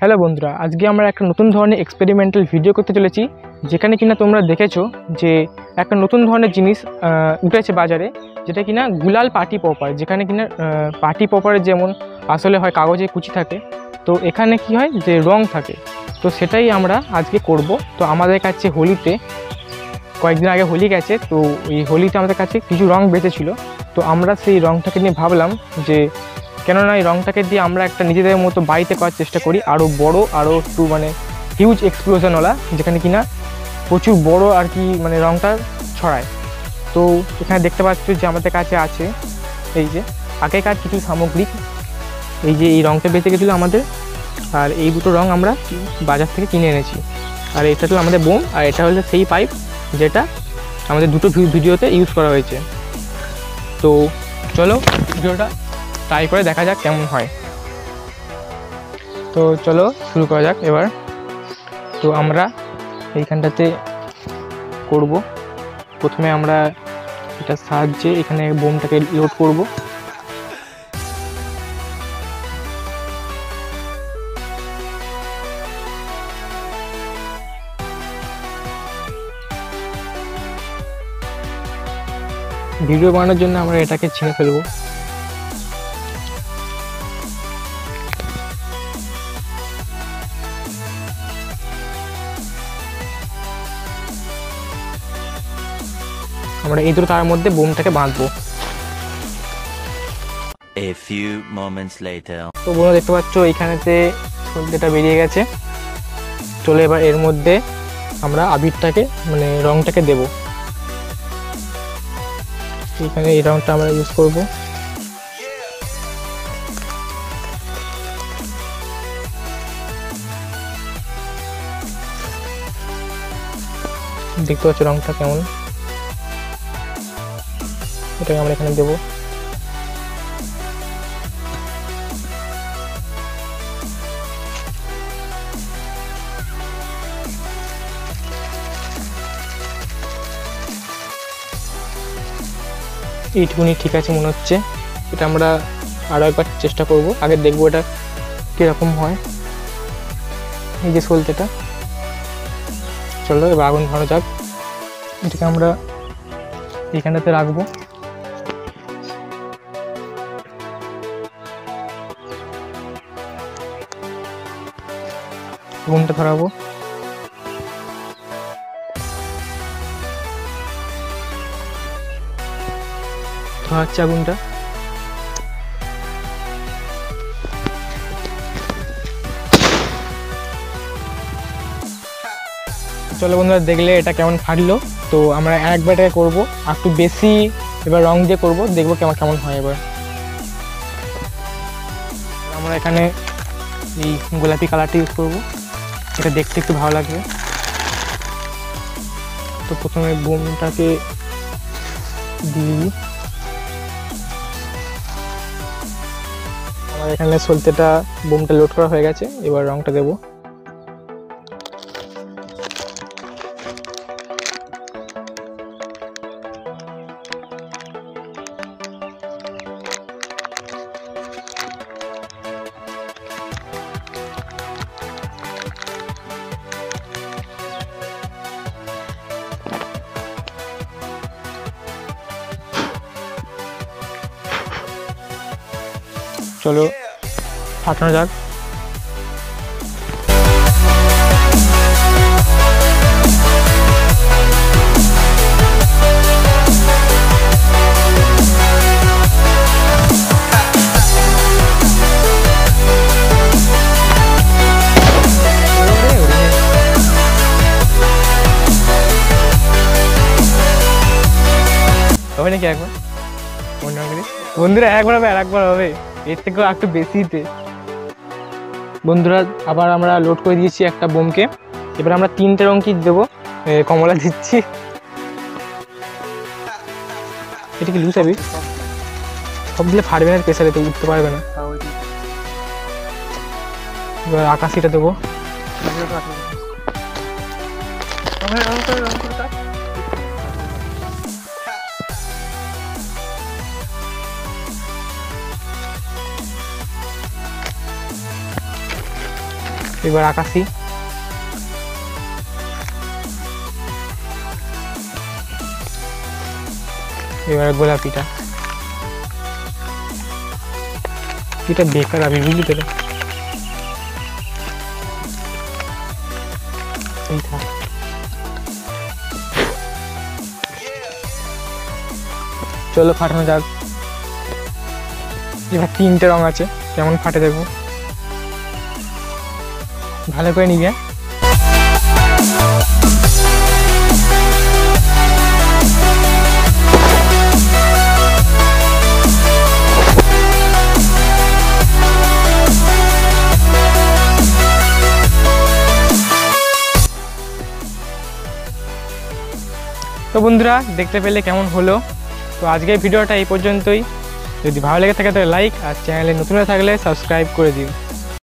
Hello বন্ধুরা, আজকে আমরা একটা নতুন ধরনের এক্সপেরিমেন্টাল ভিডিও করতে চলেছি, যেখানে কিনা তোমরা দেখেছো যে একটা নতুন ধরনের জিনিস উঠেছে বাজারে, যেটা কিনা গুলাল পার্টি পপার। যেখানে কিনা পার্টি পপারের যেমন আসলে হয় কাগজে কুচি থাকে, তো এখানে কি হয় যে রং থাকে। তো সেটাই আমরা আজকে করব। তো আমাদের কাছে হোলিতে কয়েকদিন আগে হোলি গেছে, তো এই হোলিতে আমাদের কাছে কিছু রং বেঁচেছিল। তো আমরা সেই রংটাকে নিয়ে ভাবলাম যে কেননা এই রংটাকে দিয়ে আমরা একটা নিজেদের মতো বাড়িতে করার চেষ্টা করি, আরও বড়, আরও একটু হিউজ এক্সপ্লোশনওয়ালা, যেখানে কিনা প্রচুর বড় আর কি রংটা ছড়ায়। তো এখানে দেখতে পাচ্ছ যে আমাদের কাছে আছে এই যে আগেকার কিছু সামগ্রিক, এই যে এই রংটা বেঁচে গেছিলো আমাদের, আর এই দুটো রং আমরা বাজার থেকে কিনে এনেছি। আর এটা হলো আমাদের বোম, আর এটা হলো সেই পাইপ যেটা আমাদের দুটো ভিডিওতে ইউজ করা হয়েছে। তো চলো ভিডিওটা ট্রাই করে দেখা যাক কেমন হয়। তো চলো শুরু করা যাক এবার। তো আমরা এইখানটাতে করব, প্রথমে আমরা এটার সাহায্যে এখানে বোমটাকে লোড করব। ভিডিও বানানোর জন্য আমরা এটাকে ছিঁড়ে ফেলবো। আমরা এই দুটো তার মধ্যে বোমটাকে বাঁধবো। A few moments later. তো বন্ধুরা দেখতে পাচ্ছ এইখানেতে সলতেটা বেরিয়ে গেছে। চলো এবার এর মধ্যে আমরা আবিরটাকে রংটাকে দেব। এখানে এই রংটা আমরা ইউজ করব। দেখতে পাচ্ছ রংটা কেমন, এটাকে আমরা এখানে দেবো। এইটুকুনি ঠিক আছে মনে হচ্ছে। এটা আমরা আরও একবার চেষ্টা করব, আগে দেখবো এটা কীরকম হয়। এই যে সলতেটা, চলো এবার আগুন ধরানো যাক। এটাকে আমরা এইখানটাতে রাখবো। আগুনটা ধরাবো। ধরাচ্ছে আগুনটা। চলো বন্ধুরা, দেখলে এটা কেমন ফাটলো। তো আমরা একবার এটাকে করবো, আর একটু বেশি এবার রং দিয়ে করবো, দেখবো কেমন কেমন হয়। এবার আমরা এখানে এই গোলাপি কালারটা ইউজ করবো, এটা দেখতে একটু ভালো লাগবে। তো প্রথমে বোমটাকে দিয়ে দিই। আমার এখানে সলতেটা বোমটা লোড করা হয়ে গেছে, এবার রংটা দেবো। চলো ফাটানো যাক। হবে নাকি একবার? বন্ধুরা একবার হবে, আর একবার হবে, এর থেকেও একটু বেশিতে। বন্ধুরা আবার আমরা লোড করে দিয়েছি একটা বোমকে। এবার আমরা তিনটে রং কি দেবো, কমলা দিচ্ছি। এটা কি লুজ হবে? সব দিলে ফাটবে না, প্রেসারে তো উঠতে পারবে না। এবার আকাশিটা দেবো। এবার আকাশি, এবার গোলাপিটা। এটা বেকার আমি বুঝলি তো, এই থাক। চলো ফাটানো যাক। এবার 3টে রং আছে, কেমন ফাটে দেখবো, ভালো করে নিবে। তো বন্ধুরা দেখতে পেলে কেমন হলো। তো আজকের ভিডিওটা এই পর্যন্তই। যদি ভালো লেগে থাকে তাহলে লাইক, আর চ্যানেলে নতুন হয়ে থাকলে সাবস্ক্রাইব করে দিও।